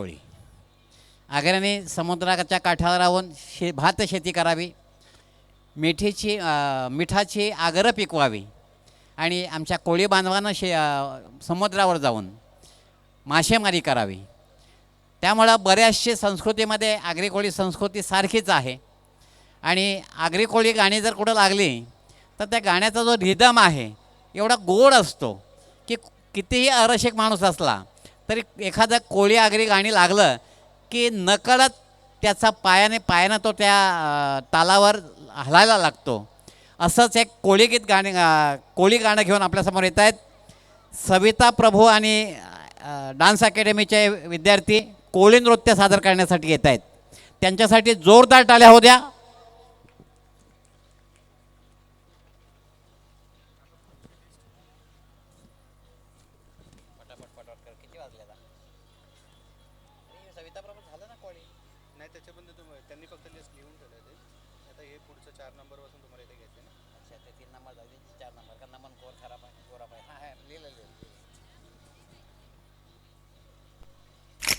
कोळी आग्र्याने समुद्राच्या काठावर राहून भात शेती करावी, मिठाची आगरं पिकवावी आणि आमच्या कोळी बांधवांना समुद्रावर जाऊन मासेमारी करावी. त्यामुळं बऱ्याचशे संस्कृतीमध्ये आगरी कोळी संस्कृती सारखीच आहे. आणि आगरी कोळी गाणी जर कुठं लागली तर त्या गाण्याचा जो रिदम आहे एवढा गोड असतो की कितीही अरसिक माणूस असला तरी एखादं कोळी आगरी गाणी लागलं की नकळत त्याचा पायानं तो त्या तालावर हलायला लागतो. असंच एक कोळी गाणं घेऊन आपल्यासमोर येत आहेत सविता प्रभू आणि डान्स अकॅडमीचे विद्यार्थी कोळी नृत्य सादर करण्यासाठी येत आहेत. त्यांच्यासाठी जोरदार टाळ्या होऊ द्या. सविता प्रभू झालं ना कोळी नाही त्याच्याबद्दल त्यांनी फक्त लिस्ट घेऊन ठेवलं ते. आता हे पुढचं 4 नंबर पासून तुम्हाला इथे घ्यायचं ना.